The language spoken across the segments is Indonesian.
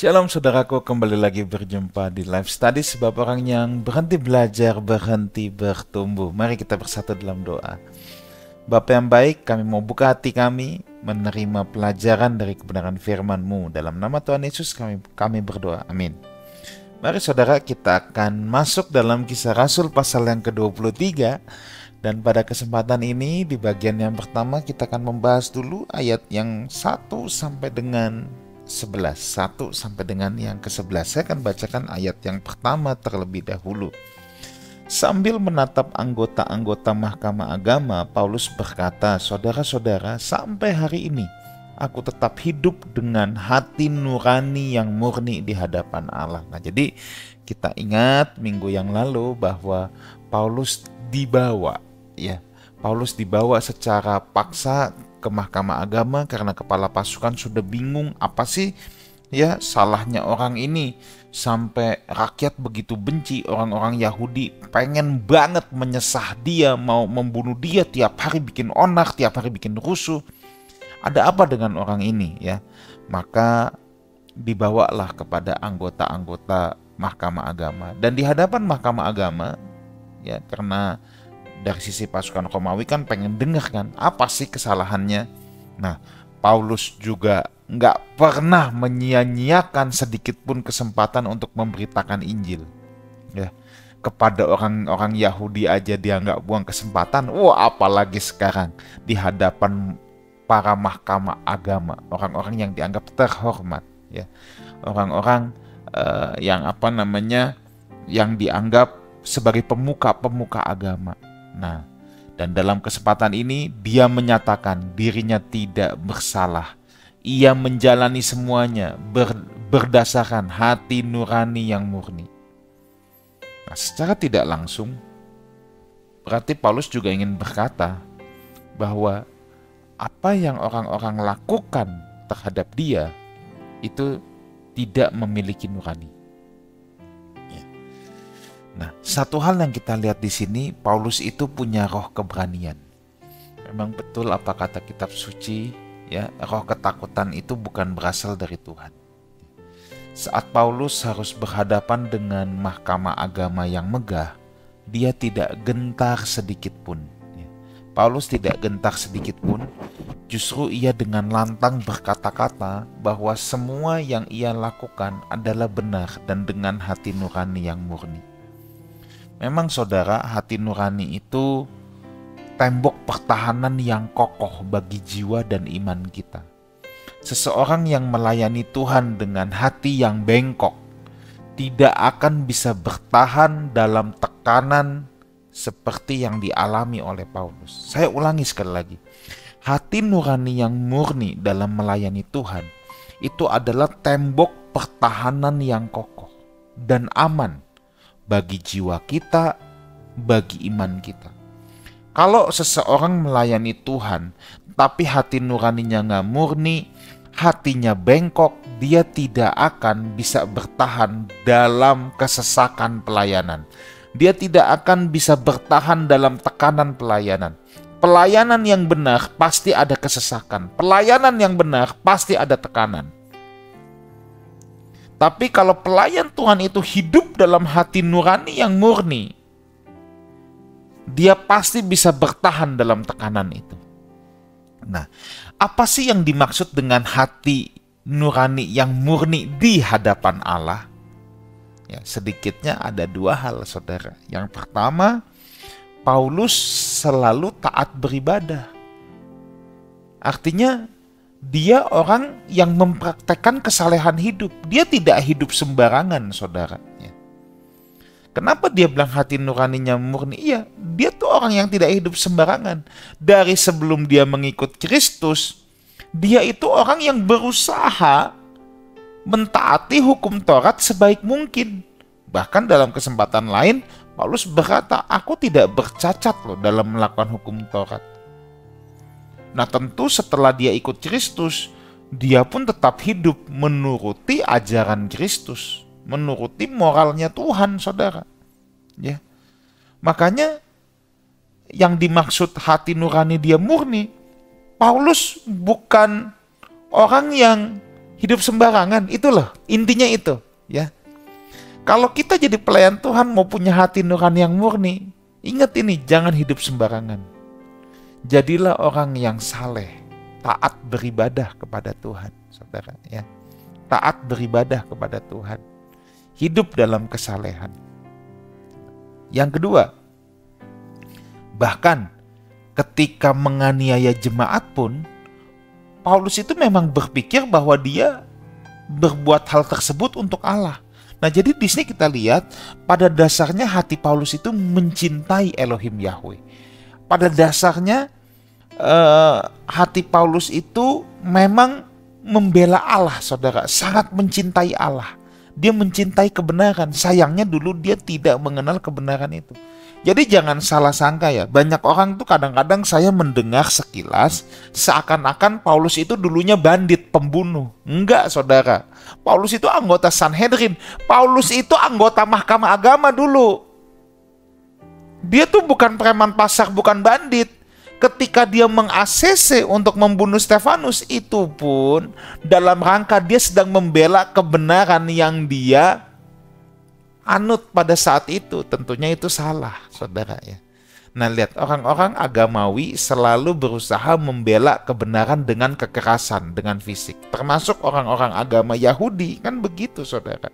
Shalom saudaraku, kembali lagi berjumpa di Life Study, sebab orang yang berhenti belajar, berhenti bertumbuh. Mari kita bersatu dalam doa. Bapa yang baik, kami mau buka hati kami, menerima pelajaran dari kebenaran firman-Mu. Dalam nama Tuhan Yesus kami berdoa, amin. Mari saudara, kita akan masuk dalam Kisah Rasul pasal yang ke-23. Dan pada kesempatan ini, di bagian yang pertama kita akan membahas dulu ayat yang 1 sampai dengan 11. 1 sampai dengan yang ke-11. Saya akan bacakan ayat yang pertama terlebih dahulu. Sambil menatap anggota-anggota Mahkamah Agama, Paulus berkata, "Saudara-saudara, sampai hari ini aku tetap hidup dengan hati nurani yang murni di hadapan Allah." Nah, jadi kita ingat minggu yang lalu bahwa Paulus dibawa secara paksa ke Mahkamah Agama karena kepala pasukan sudah bingung apa sih salahnya orang ini sampai rakyat begitu benci. Orang-orang Yahudi pengen banget menyesah dia, mau membunuh dia, tiap hari bikin onar, tiap hari bikin rusuh. Ada apa dengan orang ini ya? Maka dibawalah kepada anggota-anggota Mahkamah Agama, dan di hadapan Mahkamah Agama ya, karena dari sisi pasukan Romawi kan pengen dengar kan apa sih kesalahannya. Nah, Paulus juga nggak pernah menyia-nyiakan sedikit pun kesempatan untuk memberitakan Injil ya. Kepada orang-orang Yahudi aja dia nggak buang kesempatan, apalagi sekarang di hadapan para mahkamah agama, orang-orang yang dianggap terhormat ya, orang-orang yang dianggap sebagai pemuka-pemuka agama. Nah, dan dalam kesempatan ini dia menyatakan dirinya tidak bersalah. Ia menjalani semuanya berdasarkan hati nurani yang murni. Nah, secara tidak langsung berarti Paulus juga ingin berkata bahwa apa yang orang-orang lakukan terhadap dia itu tidak memiliki nurani. Nah, satu hal yang kita lihat di sini, Paulus itu punya roh keberanian. Memang betul apa kata kitab suci, ya, roh ketakutan itu bukan berasal dari Tuhan. Saat Paulus harus berhadapan dengan mahkamah agama yang megah, dia tidak gentar sedikit pun. Paulus tidak gentar sedikit pun, justru ia dengan lantang berkata-kata bahwa semua yang ia lakukan adalah benar dan dengan hati nurani yang murni. Memang saudara, hati nurani itu tembok pertahanan yang kokoh bagi jiwa dan iman kita. Seseorang yang melayani Tuhan dengan hati yang bengkok tidak akan bisa bertahan dalam tekanan seperti yang dialami oleh Paulus. Saya ulangi sekali lagi. Hati nurani yang murni dalam melayani Tuhan itu adalah tembok pertahanan yang kokoh dan aman bagi jiwa kita, bagi iman kita. Kalau seseorang melayani Tuhan, tapi hati nuraninya nggak murni, hatinya bengkok, dia tidak akan bisa bertahan dalam kesesakan pelayanan. Dia tidak akan bisa bertahan dalam tekanan pelayanan. Pelayanan yang benar pasti ada kesesakan. Pelayanan yang benar pasti ada tekanan. Tapi kalau pelayan Tuhan itu hidup dalam hati nurani yang murni, dia pasti bisa bertahan dalam tekanan itu. Nah, apa sih yang dimaksud dengan hati nurani yang murni di hadapan Allah? Ya, sedikitnya ada dua hal, saudara. Yang pertama, Paulus selalu taat beribadah. Artinya, dia orang yang mempraktekkan kesalehan hidup. Dia tidak hidup sembarangan, saudara. Kenapa dia bilang hati nuraninya murni? Iya, dia tuh orang yang tidak hidup sembarangan. Dari sebelum dia mengikut Kristus, dia itu orang yang berusaha mentaati hukum Taurat sebaik mungkin. Bahkan dalam kesempatan lain, Paulus berkata, "Aku tidak bercacat loh dalam melakukan hukum Taurat." Nah, tentu setelah dia ikut Kristus, dia pun tetap hidup menuruti ajaran Kristus, menuruti moralnya Tuhan, saudara. Ya, makanya yang dimaksud hati nurani dia murni, Paulus bukan orang yang hidup sembarangan. Itu loh, intinya itu, ya. Kalau kita jadi pelayan Tuhan mau punya hati nurani yang murni, ingat ini, jangan hidup sembarangan. Jadilah orang yang saleh, taat beribadah kepada Tuhan, saudara, ya. Taat beribadah kepada Tuhan. Hidup dalam kesalehan. Yang kedua, bahkan ketika menganiaya jemaat pun, Paulus itu memang berpikir bahwa dia berbuat hal tersebut untuk Allah. Nah, jadi di sini kita lihat pada dasarnya hati Paulus itu mencintai Elohim Yahweh. Pada dasarnya hati Paulus itu memang membela Allah, saudara, sangat mencintai Allah. Dia mencintai kebenaran. Sayangnya dulu dia tidak mengenal kebenaran itu. Jadi jangan salah sangka ya. Banyak orang tuh kadang-kadang saya mendengar sekilas seakan-akan Paulus itu dulunya bandit, pembunuh. Enggak, saudara. Paulus itu anggota Sanhedrin. Paulus itu anggota Mahkamah Agama dulu. Dia tuh bukan preman pasar, bukan bandit. Ketika dia meng-ACC untuk membunuh Stefanus, itu pun dalam rangka dia sedang membela kebenaran yang dia anut pada saat itu. Tentunya itu salah, saudara, ya. Nah, lihat, orang-orang agamawi selalu berusaha membela kebenaran dengan kekerasan, dengan fisik. Termasuk orang-orang agama Yahudi, kan begitu, saudara.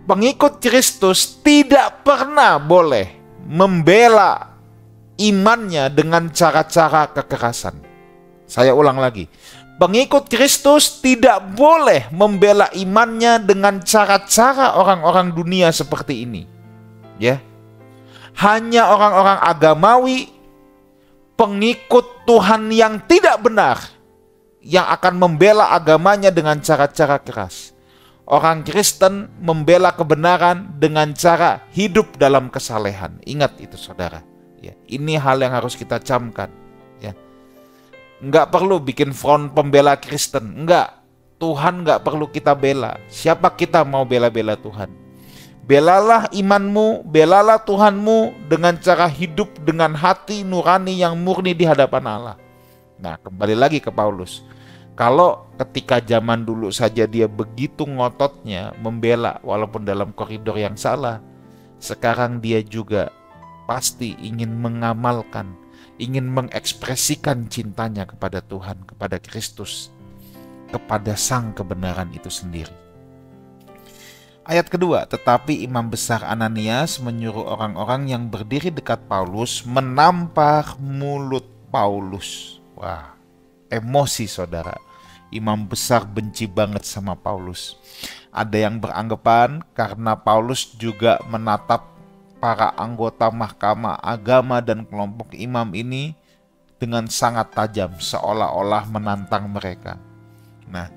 Pengikut Kristus tidak pernah boleh membela imannya dengan cara-cara kekerasan. Saya ulang lagi. Pengikut Kristus tidak boleh membela imannya dengan cara-cara orang-orang dunia seperti ini. Ya. Hanya orang-orang agamawi, pengikut Tuhan yang tidak benar, yang akan membela agamanya dengan cara-cara keras. Orang Kristen membela kebenaran dengan cara hidup dalam kesalehan. Ingat itu, saudara. Ya, ini hal yang harus kita camkan. Ya. Enggak perlu bikin front pembela Kristen. Enggak. Tuhan enggak perlu kita bela. Siapa kita mau bela-bela Tuhan? Belalah imanmu, belalah Tuhanmu dengan cara hidup dengan hati nurani yang murni di hadapan Allah. Nah, kembali lagi ke Paulus. Kalau ketika zaman dulu saja dia begitu ngototnya membela walaupun dalam koridor yang salah, sekarang dia juga pasti ingin mengamalkan, ingin mengekspresikan cintanya kepada Tuhan, kepada Kristus, kepada Sang kebenaran itu sendiri. Ayat kedua, tetapi imam besar Ananias menyuruh orang-orang yang berdiri dekat Paulus menampar mulut Paulus. Wah, emosi, saudara. Imam besar benci banget sama Paulus. Ada yang beranggapan karena Paulus juga menatap para anggota mahkamah agama dan kelompok imam ini dengan sangat tajam, seolah-olah menantang mereka. Nah,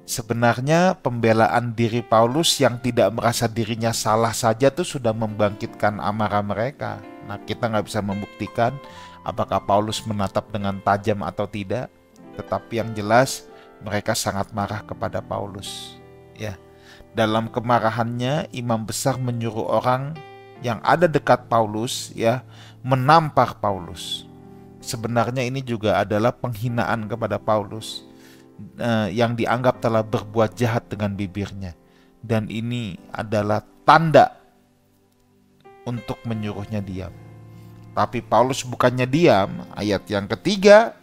sebenarnya pembelaan diri Paulus yang tidak merasa dirinya salah saja tuh sudah membangkitkan amarah mereka. Nah, kita nggak bisa membuktikan apakah Paulus menatap dengan tajam atau tidak, tetapi yang jelas mereka sangat marah kepada Paulus. Ya, dalam kemarahannya imam besar menyuruh orang yang ada dekat Paulus, ya, menampar Paulus. Sebenarnya ini juga adalah penghinaan kepada Paulus, yang dianggap telah berbuat jahat dengan bibirnya, dan ini adalah tanda untuk menyuruhnya diam. Tapi Paulus bukannya diam. Ayat yang ketiga,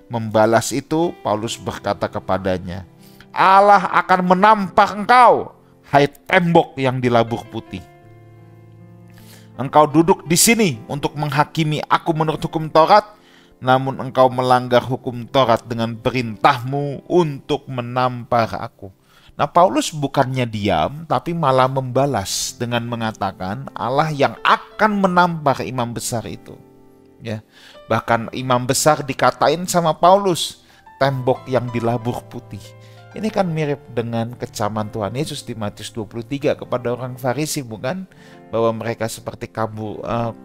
membalas itu Paulus berkata kepadanya, Allah akan menampar engkau, hai tembok yang dilabur putih. Engkau duduk di sini untuk menghakimi aku menurut hukum Taurat, namun engkau melanggar hukum Taurat dengan perintahmu untuk menampar aku. Nah, Paulus bukannya diam, tapi malah membalas dengan mengatakan Allah yang akan menampar imam besar itu. Ya, bahkan imam besar dikatain sama Paulus, tembok yang dilabur putih. Ini kan mirip dengan kecaman Tuhan Yesus di Matius 23 kepada orang Farisi, bukan? Bahwa mereka seperti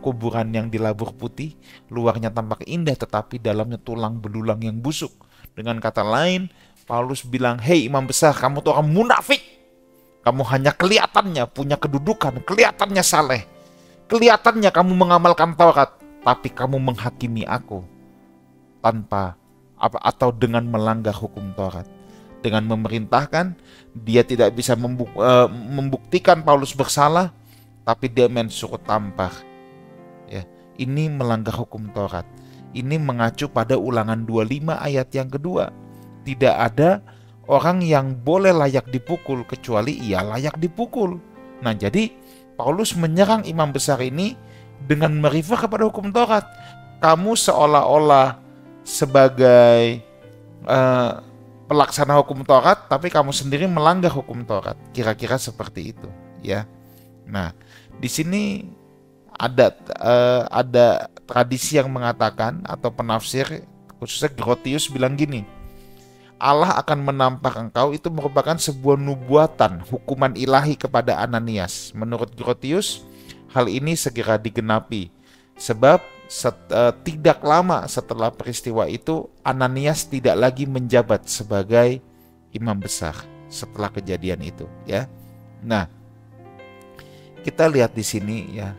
kuburan yang dilabur putih, luarnya tampak indah tetapi dalamnya tulang belulang yang busuk. Dengan kata lain, Paulus bilang, hei imam besar, kamu tuh orang munafik. Kamu hanya kelihatannya punya kedudukan, kelihatannya saleh, kelihatannya kamu mengamalkan Taurat, tapi kamu menghakimi aku tanpa atau dengan melanggar hukum Taurat. dengan memerintahkan. Dia tidak bisa membuktikan Paulus bersalah, tapi dia suruh tampar. Ya, ini melanggar hukum Taurat. Ini mengacu pada Ulangan 25 ayat yang kedua. Tidak ada orang yang boleh layak dipukul kecuali ia layak dipukul. Nah, jadi Paulus menyerang imam besar ini dengan merefer kepada hukum Taurat. Kamu seolah-olah sebagai pelaksana hukum Taurat, tapi kamu sendiri melanggar hukum Taurat. Kira-kira seperti itu, ya. Nah, di sini ada tradisi yang mengatakan, atau penafsir khususnya Grotius bilang gini, Allah akan menampar engkau itu merupakan sebuah nubuatan, hukuman ilahi kepada Ananias. Menurut Grotius, hal ini segera digenapi, sebab tidak lama setelah peristiwa itu Ananias tidak lagi menjabat sebagai imam besar setelah kejadian itu, ya. Nah, kita lihat di sini, ya,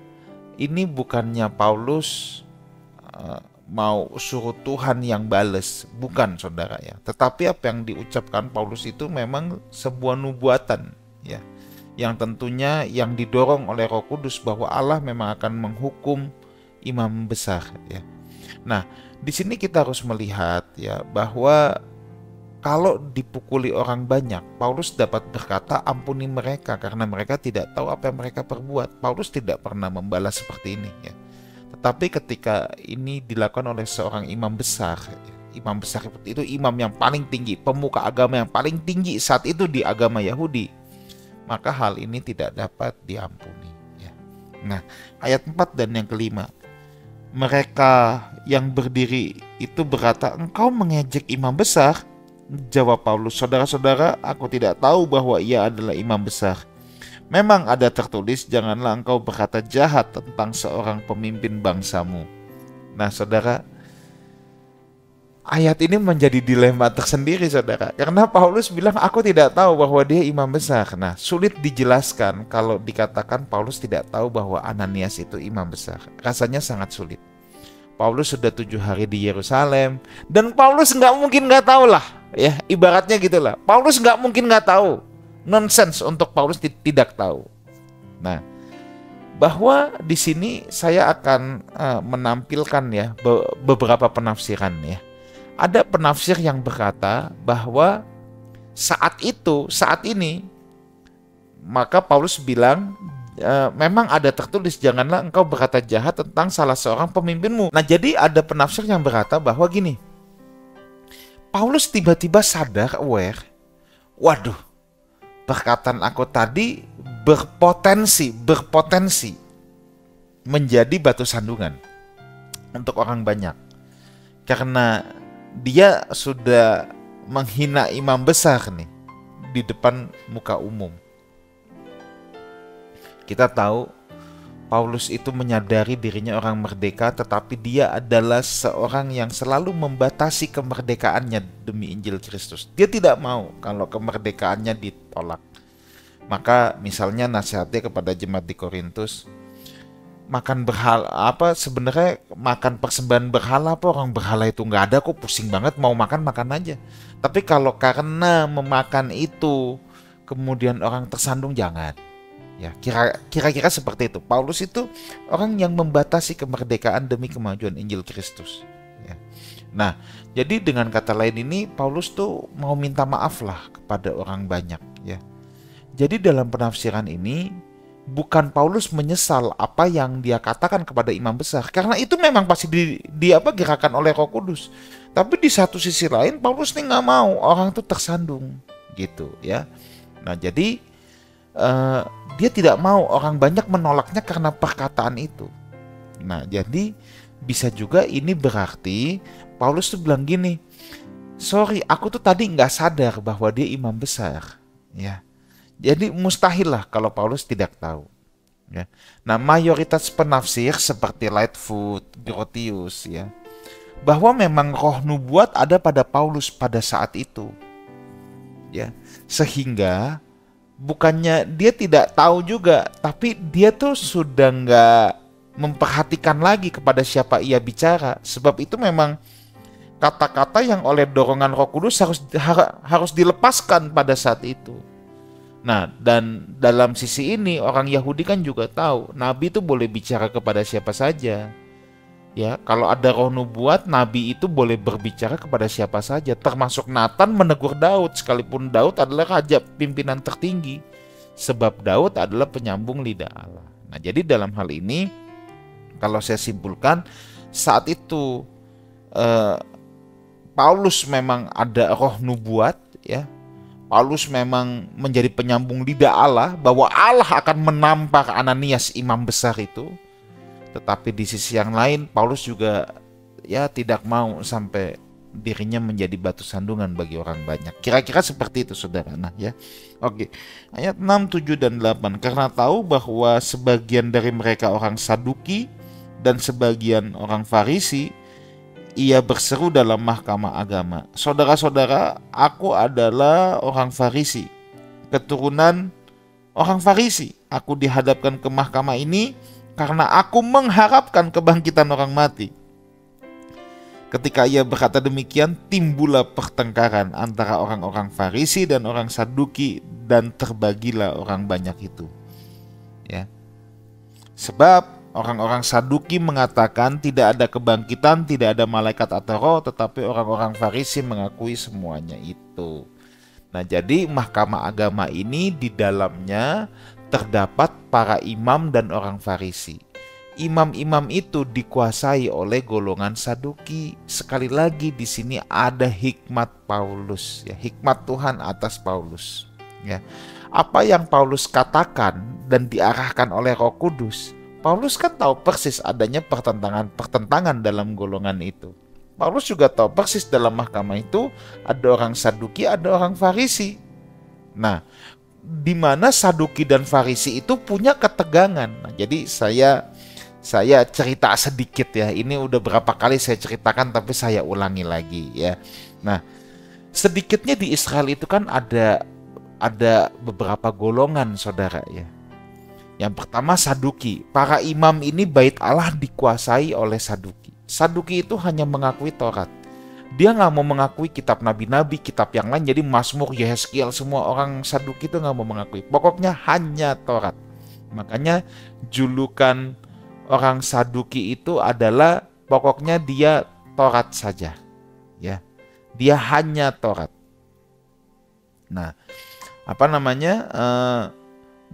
ini bukannya Paulus mau suruh Tuhan yang bales, bukan, saudara, ya. Tetapi apa yang diucapkan Paulus itu memang sebuah nubuatan, ya, yang tentunya yang didorong oleh Roh Kudus bahwa Allah memang akan menghukum imam besar, ya. Nah, di sini kita harus melihat, ya, bahwa kalau dipukuli orang banyak, Paulus dapat berkata, ampuni mereka karena mereka tidak tahu apa yang mereka perbuat. Paulus tidak pernah membalas seperti ini, ya. Tetapi ketika ini dilakukan oleh seorang imam besar itu imam yang paling tinggi, pemuka agama yang paling tinggi saat itu di agama Yahudi, maka hal ini tidak dapat diampuni, ya. Nah, ayat 4 dan yang kelima, mereka yang berdiri itu berkata, engkau mengejek imam besar? Jawab Paulus, saudara-saudara, aku tidak tahu bahwa ia adalah imam besar. Memang ada tertulis, janganlah engkau berkata jahat tentang seorang pemimpin bangsamu. Nah, saudara, ayat ini menjadi dilema tersendiri, saudara. Karena Paulus bilang, aku tidak tahu bahwa dia imam besar. Nah, sulit dijelaskan kalau dikatakan Paulus tidak tahu bahwa Ananias itu imam besar. Rasanya sangat sulit. Paulus sudah 7 hari di Yerusalem, dan Paulus nggak mungkin nggak tahu lah, ya, ibaratnya gitulah. Paulus nggak mungkin nggak tahu. Nonsense untuk Paulus tidak tahu. Nah, bahwa di sini saya akan menampilkan, ya, beberapa penafsiran, ya. Ada penafsir yang berkata bahwa saat ini, maka Paulus bilang, memang ada tertulis, janganlah engkau berkata jahat tentang salah seorang pemimpinmu. Nah, jadi ada penafsir yang berkata bahwa gini, Paulus tiba-tiba sadar, aware, waduh, perkataan aku tadi berpotensi menjadi batu sandungan untuk orang banyak. Karena dia sudah menghina imam besar nih di depan muka umum. Kita tahu Paulus itu menyadari dirinya orang merdeka, tetapi dia adalah seorang yang selalu membatasi kemerdekaannya demi Injil Kristus. Dia tidak mau kalau kemerdekaannya ditolak. Maka misalnya nasihatnya kepada jemaat di Korintus, makan sebenarnya makan persembahan berhala apa, orang berhala itu nggak ada kok, pusing banget, mau makan aja. Tapi kalau karena memakan itu kemudian orang tersandung, jangan. Ya, kira-kira seperti itu. Paulus itu orang yang membatasi kemerdekaan demi kemajuan Injil Kristus, ya. Nah, jadi dengan kata lain ini Paulus tuh mau minta maaf lah kepada orang banyak, ya. Jadi dalam penafsiran ini bukan Paulus menyesal apa yang dia katakan kepada imam besar, karena itu memang pasti gerakan oleh Roh Kudus. Tapi di satu sisi lain Paulus nih nggak mau orang tuh tersandung, gitu, ya. Nah, jadi dia tidak mau orang banyak menolaknya karena perkataan itu. Nah, jadi bisa juga ini berarti Paulus tuh bilang gini, sorry, aku tuh tadi nggak sadar bahwa dia imam besar, ya. Jadi mustahil lah kalau Paulus tidak tahu, ya. Nah, mayoritas penafsir seperti Lightfoot, Grotius, ya, bahwa memang roh nubuat ada pada Paulus pada saat itu, ya, sehingga bukannya dia tidak tahu juga, tapi dia tuh sudah nggak memperhatikan lagi kepada siapa ia bicara. Sebab itu memang kata-kata yang oleh dorongan Roh Kudus harus dilepaskan pada saat itu. Nah, dan dalam sisi ini orang Yahudi kan juga tahu nabi itu boleh bicara kepada siapa saja. Ya, kalau ada roh nubuat, nabi itu boleh berbicara kepada siapa saja, termasuk Nathan menegur Daud, sekalipun Daud adalah raja pimpinan tertinggi, sebab Daud adalah penyambung lidah Allah. Nah, jadi dalam hal ini, kalau saya simpulkan, saat itu Paulus memang ada roh nubuat, ya. Paulus memang menjadi penyambung lidah Allah, bahwa Allah akan menampar Ananias imam besar itu. Tetapi di sisi yang lain, Paulus juga ya tidak mau sampai dirinya menjadi batu sandungan bagi orang banyak. Kira-kira seperti itu, saudara. Nah, ya. Oke. Ayat 6, 7, dan 8. Karena tahu bahwa sebagian dari mereka orang Saduki dan sebagian orang Farisi, ia berseru dalam mahkamah agama, "Saudara-saudara, aku adalah orang Farisi, keturunan orang Farisi. Aku dihadapkan ke mahkamah ini karena aku mengharapkan kebangkitan orang mati." Ketika ia berkata demikian, timbullah pertengkaran antara orang-orang Farisi dan orang Saduki, dan terbagilah orang banyak itu. Ya. Sebab orang-orang Saduki mengatakan tidak ada kebangkitan, tidak ada malaikat atau roh, tetapi orang-orang Farisi mengakui semuanya itu. Nah, jadi mahkamah agama ini di dalamnya terdapat para imam dan orang Farisi. Imam-imam itu dikuasai oleh golongan Saduki. Sekali lagi di sini ada hikmat Paulus, ya, hikmat Tuhan atas Paulus. Ya, apa yang Paulus katakan dan diarahkan oleh Roh Kudus, Paulus kan tahu persis adanya pertentangan dalam golongan itu. Paulus juga tahu persis dalam mahkamah itu ada orang Saduki, ada orang Farisi. Nah, di mana Saduki dan Farisi itu punya ketegangan. Nah, jadi saya cerita sedikit ya. Ini udah berapa kali saya ceritakan, tapi saya ulangi lagi ya. Nah, sedikitnya di Israel itu kan ada beberapa golongan, saudara ya. Yang pertama Saduki. Para imam ini bait Allah dikuasai oleh Saduki. Saduki itu hanya mengakui Taurat. Dia nggak mau mengakui kitab nabi-nabi, kitab yang lain. Jadi Mazmur, Yehezkiel, semua orang Saduki itu nggak mau mengakui. Pokoknya hanya Taurat. Makanya julukan orang Saduki itu adalah pokoknya dia Taurat saja. Ya, dia hanya Taurat. Nah,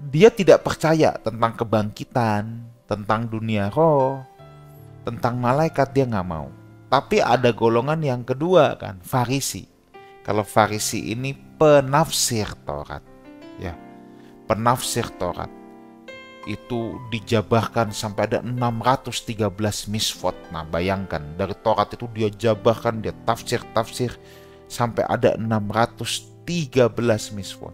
dia tidak percaya tentang kebangkitan, tentang dunia roh, tentang malaikat, dia nggak mau. Tapi ada golongan yang kedua kan, Farisi. Kalau Farisi ini penafsir Taurat, ya, penafsir Taurat itu dijabarkan sampai ada 613 misvot. Nah, bayangkan dari Taurat itu dia jabarkan, dia tafsir sampai ada 613 misvot.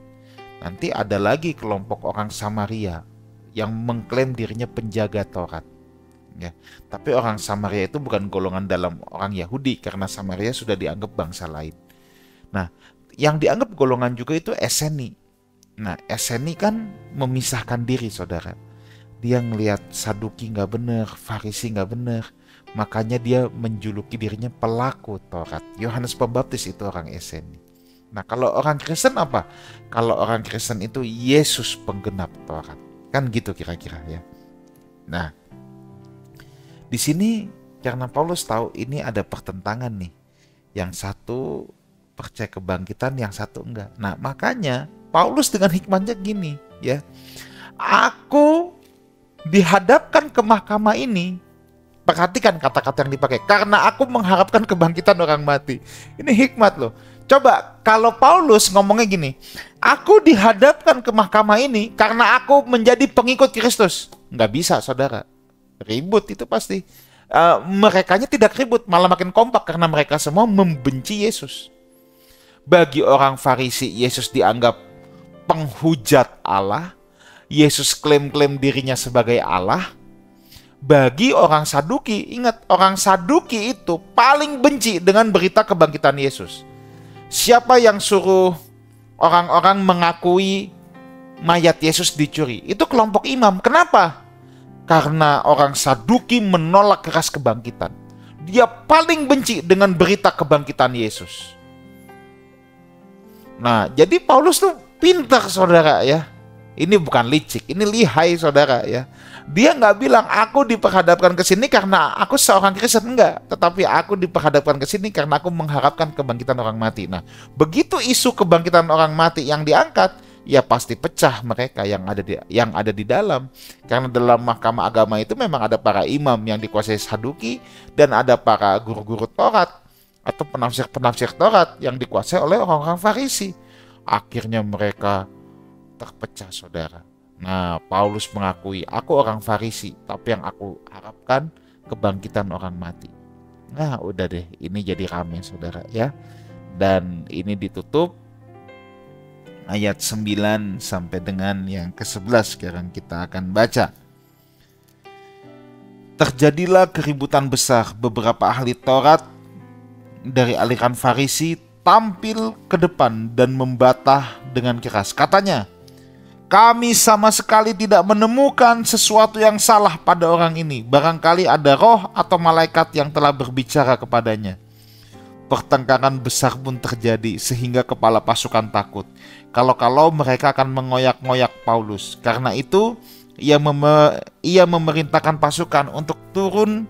Nanti ada lagi kelompok orang Samaria yang mengklaim dirinya penjaga Taurat. Ya, tapi orang Samaria itu bukan golongan dalam orang Yahudi karena Samaria sudah dianggap bangsa lain. Nah, yang dianggap golongan juga itu Eseni. Nah, Eseni kan memisahkan diri, saudara. Dia ngelihat Saduki nggak benar, Farisi nggak benar, makanya dia menjuluki dirinya pelaku Taurat. Yohanes Pembaptis itu orang Eseni. Nah, kalau orang Kristen apa? Kalau orang Kristen itu Yesus penggenap Taurat. Kan gitu kira-kira ya. Nah, di sini karena Paulus tahu ini ada pertentangan nih. Yang satu percaya kebangkitan, yang satu enggak. Nah, makanya Paulus dengan hikmatnya gini ya. Aku dihadapkan ke mahkamah ini. Perhatikan kata-kata yang dipakai. Karena aku mengharapkan kebangkitan orang mati. Ini hikmat loh. Coba kalau Paulus ngomongnya gini, aku dihadapkan ke mahkamah ini karena aku menjadi pengikut Kristus. Nggak bisa, saudara. Ribut itu pasti. Merekanya tidak ribut, malah makin kompak karena mereka semua membenci Yesus. Bagi orang Farisi, Yesus dianggap penghujat Allah. Yesus klaim-klaim dirinya sebagai Allah. Bagi orang Saduki, ingat, orang Saduki itu paling benci dengan berita kebangkitan Yesus. Siapa yang suruh orang-orang mengakui mayat Yesus dicuri? Itu kelompok imam. Kenapa? Karena orang Saduki menolak keras kebangkitan. Dia paling benci dengan berita kebangkitan Yesus. Nah, jadi Paulus tuh pintar saudara ya. Ini bukan licik, ini lihai saudara ya. Dia nggak bilang aku diperhadapkan ke sini karena aku seorang Kristen, enggak. Tetapi aku diperhadapkan ke sini karena aku mengharapkan kebangkitan orang mati. Nah, begitu isu kebangkitan orang mati yang diangkat, ya pasti pecah mereka yang ada di dalam. Karena dalam mahkamah agama itu memang ada para imam yang dikuasai Saduki dan ada para guru-guru Taurat atau penafsir-penafsir Taurat yang dikuasai oleh orang-orang Farisi. Akhirnya mereka terpecah saudara. Nah, Paulus mengakui, aku orang Farisi, tapi yang aku harapkan kebangkitan orang mati. Nah, udah deh, ini jadi rame saudara ya. Dan ini ditutup ayat 9 sampai dengan yang ke-11 sekarang kita akan baca. Terjadilah keributan besar, beberapa ahli Taurat dari aliran Farisi tampil ke depan dan membantah dengan keras. Katanya, kami sama sekali tidak menemukan sesuatu yang salah pada orang ini. Barangkali ada roh atau malaikat yang telah berbicara kepadanya. Pertengkaran besar pun terjadi sehingga kepala pasukan takut. Kalau-kalau mereka akan mengoyak-ngoyak Paulus. Karena itu ia memerintahkan pasukan untuk turun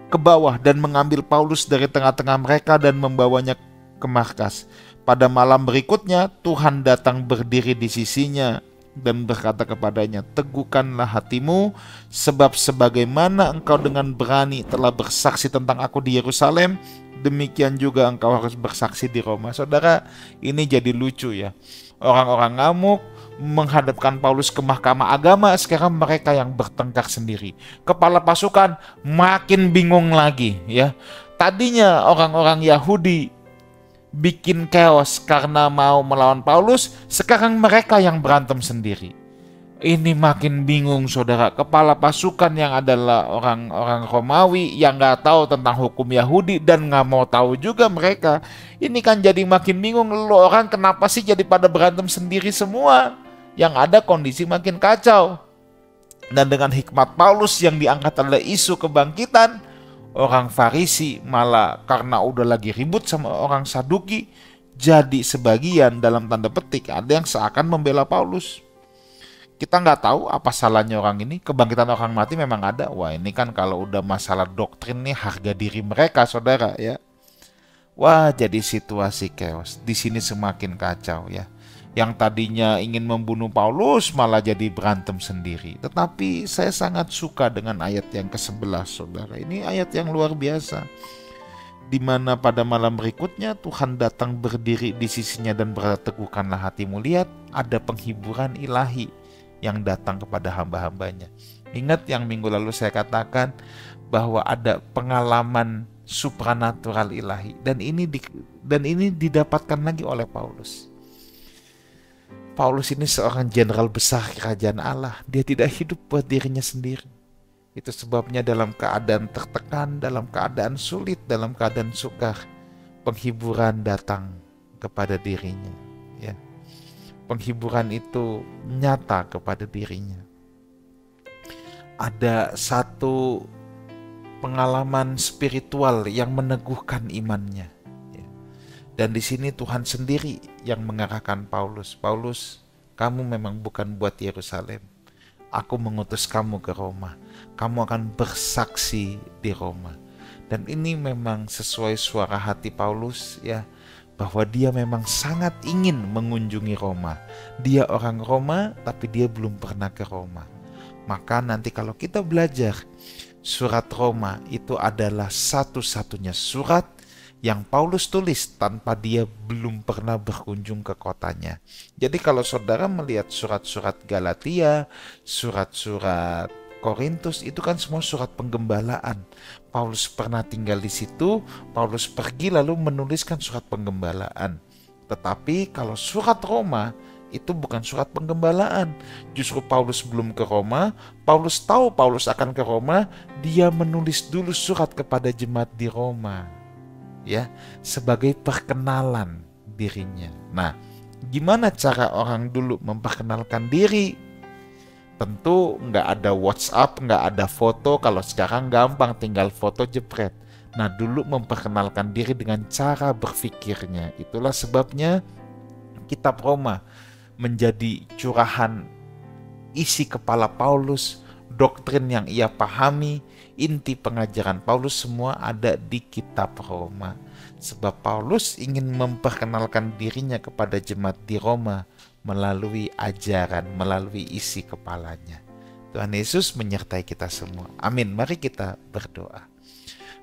ke bawah dan mengambil Paulus dari tengah-tengah mereka dan membawanya ke markas. Pada malam berikutnya Tuhan datang berdiri di sisinya dan berkata kepadanya, teguhkanlah hatimu, sebab sebagaimana engkau dengan berani telah bersaksi tentang aku di Yerusalem, demikian juga engkau harus bersaksi di Roma. Saudara, ini jadi lucu ya. Orang-orang ngamuk menghadapkan Paulus ke mahkamah agama, sekarang mereka yang bertengkar sendiri. Kepala pasukan makin bingung lagi ya. Tadinya orang-orang Yahudi bikin chaos karena mau melawan Paulus, sekarang mereka yang berantem sendiri. Ini makin bingung saudara. Kepala pasukan yang adalah orang-orang Romawi yang gak tahu tentang hukum Yahudi dan gak mau tahu juga mereka. Ini kan jadi makin bingung. Lo orang kenapa sih jadi pada berantem sendiri semua? Yang ada kondisi makin kacau. Dan dengan hikmat Paulus yang diangkat adalah isu kebangkitan, orang Farisi malah karena udah lagi ribut sama orang Saduki, jadi sebagian dalam tanda petik ada yang seakan membela Paulus. Kita nggak tahu apa salahnya orang ini. Kebangkitan orang mati memang ada. Wah, ini kan kalau udah masalah doktrin nih, harga diri mereka saudara ya. Wah, jadi situasi chaos. Di sini semakin kacau ya. Yang tadinya ingin membunuh Paulus malah jadi berantem sendiri. Tetapi saya sangat suka dengan ayat yang ke-11 saudara. Ini ayat yang luar biasa. Di mana pada malam berikutnya Tuhan datang berdiri di sisinya dan berkata, teguhkanlah hatimu. Lihat, ada penghiburan ilahi yang datang kepada hamba-hambanya. Ingat yang minggu lalu saya katakan bahwa ada pengalaman supranatural ilahi. Dan ini didapatkan lagi oleh Paulus. Paulus ini seorang jenderal besar kerajaan Allah. Dia tidak hidup buat dirinya sendiri. Itu sebabnya dalam keadaan tertekan, dalam keadaan sulit, dalam keadaan sukar, penghiburan datang kepada dirinya. Ya. Penghiburan itu nyata kepada dirinya. Ada satu pengalaman spiritual yang meneguhkan imannya. Dan di sini Tuhan sendiri yang mengarahkan Paulus. Paulus, kamu memang bukan buat Yerusalem. Aku mengutus kamu ke Roma. Kamu akan bersaksi di Roma. Dan ini memang sesuai suara hati Paulus ya, bahwa dia memang sangat ingin mengunjungi Roma. Dia orang Roma, tapi dia belum pernah ke Roma. Maka nanti kalau kita belajar, surat Roma itu adalah satu-satunya surat yang Paulus tulis tanpa dia belum pernah berkunjung ke kotanya. Jadi kalau saudara melihat surat-surat Galatia, surat-surat Korintus, itu kan semua surat penggembalaan. Paulus pernah tinggal di situ, Paulus pergi lalu menuliskan surat penggembalaan. Tetapi kalau surat Roma itu bukan surat penggembalaan. Justru Paulus belum ke Roma, Paulus tahu Paulus akan ke Roma, dia menulis dulu surat kepada jemaat di Roma. Ya, sebagai perkenalan dirinya. Nah, gimana cara orang dulu memperkenalkan diri? Tentu nggak ada WhatsApp, nggak ada foto. Kalau sekarang gampang, tinggal foto jepret. Nah, dulu memperkenalkan diri dengan cara berpikirnya. Itulah sebabnya kitab Roma menjadi curahan isi kepala Paulus, doktrin yang ia pahami, inti pengajaran Paulus semua ada di kitab Roma. Sebab Paulus ingin memperkenalkan dirinya kepada jemaat di Roma melalui ajaran, melalui isi kepalanya. Tuhan Yesus menyertai kita semua. Amin. Mari kita berdoa.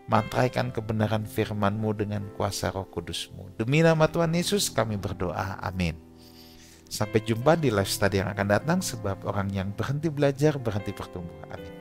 Mantraikan kebenaran firman-Mu dengan kuasa Roh Kudus-Mu. Demi nama Tuhan Yesus kami berdoa. Amin. Sampai jumpa di live study yang akan datang, sebab orang yang berhenti belajar berhenti bertumbuh. Amin.